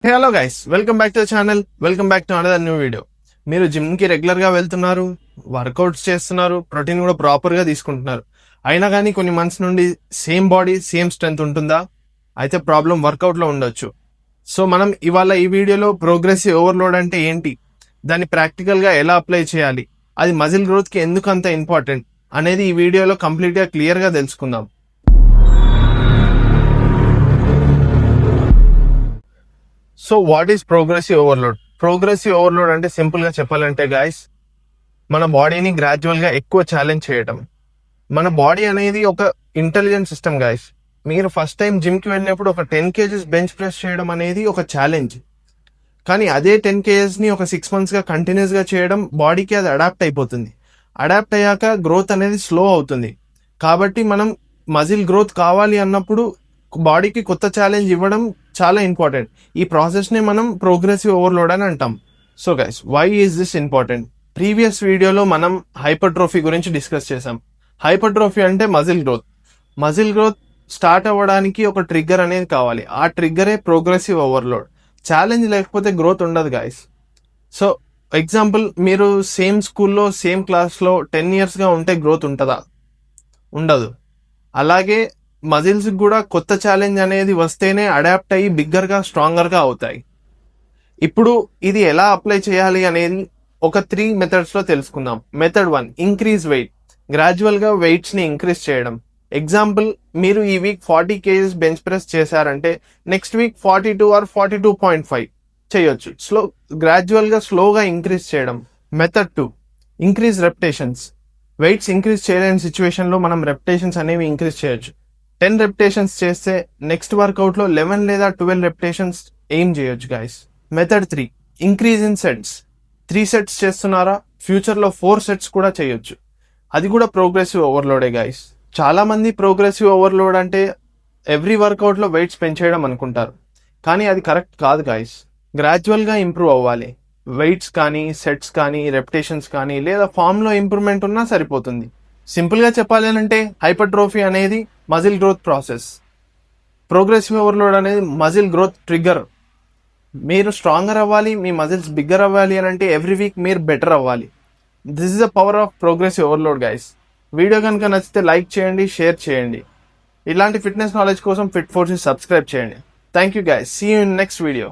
Hello guys, welcome back to the channel. Welcome back to another new video. మీరు జిమ్కి రెగ్యులర్గా వెళ్తున్నారు, workouts చేస్తున్నారు, ప్రోటీన్ కూడా ప్రాపర్గా తీసుకుంటున్నారు. అయినా కానీ కొన్ని మంత్స్ నుండి సేమ్ బాడీ సేమ్ స్ట్రెంత్ ఉంటుందా? అయితే ప్రాబ్లం వర్కౌట్లో ఉండొచ్చు. సో మనం ఇవాళ ఈ వీడియోలో ప్రోగ్రెసివ్ ఓవర్లోడ్ అంటే ఏంటి, దాన్ని ప్రాక్టికల్గా ఎలా అప్లై చేయాలి, అది మజిల్ గ్రోత్కి ఎందుకు అంత ఇంపార్టెంట్ అనేది ఈ వీడియోలో కంప్లీట్గా క్లియర్గా తెలుసుకుందాం. So what is progressive overload? Progressive overload అంటే సింపుల్గా చెప్పాలంటే గాయస్, మన బాడీని గ్రాడ్యువల్గా ఎక్కువ ఛాలెంజ్ చేయటం. మన బాడీ అనేది ఒక ఇంటెలిజెంట్ సిస్టమ్ గాయస్. మీరు ఫస్ట్ టైం జిమ్కి వెళ్ళినప్పుడు ఒక 10 kgs బెంచ్ ప్రెస్ చేయడం అనేది ఒక ఛాలెంజ్. కానీ అదే 10 kgsని ఒక 6 monthsగా కంటిన్యూస్గా చేయడం, బాడీకి అది అడాప్ట్ అయిపోతుంది. అడాప్ట్ అయ్యాక గ్రోత్ అనేది స్లో అవుతుంది. కాబట్టి మనం మజిల్ గ్రోత్ కావాలి అన్నప్పుడు బాడీకి కొత్త ఛాలెంజ్ ఇవ్వడం చాలా ఇంపార్టెంట్. ఈ ప్రాసెస్ని మనం ప్రోగ్రెసివ్ ఓవర్లోడ్ అని అంటాం. So guys, why is this important? Previous వీడియోలో మనం హైపర్ట్రోఫీ గురించి డిస్కస్ చేసాం. హైపర్ట్రోఫీ అంటే muscle growth. Muscle growth start అవ్వడానికి ఒక ట్రిగ్గర్ అనేది కావాలి. ఆ ట్రిగ్గరే ప్రోగ్రెసివ్ ఓవర్లోడ్. ఛాలెంజ్ లేకపోతే గ్రోత్ ఉండదు గాయస్. సో ఎగ్జాంపుల్, మీరు సేమ్ స్కూల్లో సేమ్ క్లాస్లో 10 yearsగా ఉంటే గ్రోత్ ఉంటుందా? ఉండదు. అలాగే మజిల్స్కి కూడా కొత్త ఛాలెంజ్ అనేది వస్తేనే అడాప్ట్ అయ్యి బిగ్గర్గా స్ట్రాంగర్గా అవుతాయి. ఇప్పుడు ఇది ఎలా అప్లై చేయాలి అనేది ఒక 3 మెథడ్స్లో తెలుసుకుందాం. Method 1, increase weight. గ్రాడ్యువల్గా వెయిట్స్ని ఇంక్రీజ్ చేయడం. ఎగ్జాంపుల్, మీరు ఈ వీక్ 40 kgs బెంచ్ ప్రెస్ చేశారంటే నెక్స్ట్ వీక్ 42 or 42.5 చేయొచ్చు. గ్రాడ్యువల్గా స్లోగా ఇంక్రీజ్ చేయడం. Method 2, increase repetitions. Weights increase చేయలేని సిచ్యువేషన్లో మనం రెప్యుటేషన్స్ అనేవి ఇంక్రీజ్ చేయొచ్చు. 10 రెప్యుటేషన్స్ చేస్తే నెక్స్ట్ వర్కౌట్లో 11 లేదా 12 రెప్యుటేషన్స్ ఎయిమ్ చేయొచ్చు guys. Method 3, increase in sets. 3 sets చేస్తున్నారా, ఫ్యూచర్లో 4 sets కూడా చేయొచ్చు. అది కూడా ప్రోగ్రెసివ్ ఓవర్లోడే గాయస్. చాలా మంది ప్రోగ్రెసివ్ ఓవర్లోడ్ అంటే ఎవ్రీ వర్కౌట్లో వెయిట్స్ పెంచేయడం అనుకుంటారు. కానీ అది కరెక్ట్ కాదు గాయస్. గ్రాడ్యువల్గా ఇంప్రూవ్ అవ్వాలి. వెయిట్స్ కానీ, సెట్స్ కానీ, రెప్యుటేషన్స్ కానీ, లేదా ఫామ్లో ఇంప్రూవ్మెంట్ ఉన్నా సరిపోతుంది. సింపుల్గా చెప్పాలి అంటే హైపర్ట్రోఫీ అనేది muscle growth process. Progressive overload అనేది మజిల్ గ్రోత్ ట్రిగ్గర్. మీరు స్ట్రాంగర్ అవ్వాలి, మీ మజిల్స్ బిగ్గర్ అవ్వాలి అని అంటే ఎవ్రీ వీక్ మీరు బెటర్ అవ్వాలి. This is the power of progressive overload guys. Video కనుక నచ్చితే లైక్ చేయండి, షేర్ చేయండి. ఇలాంటి ఫిట్నెస్ నాలెడ్జ్ కోసం ఫిట్ ఫోర్స్ని సబ్స్క్రైబ్ చేయండి. Thank you guys. See you in next video.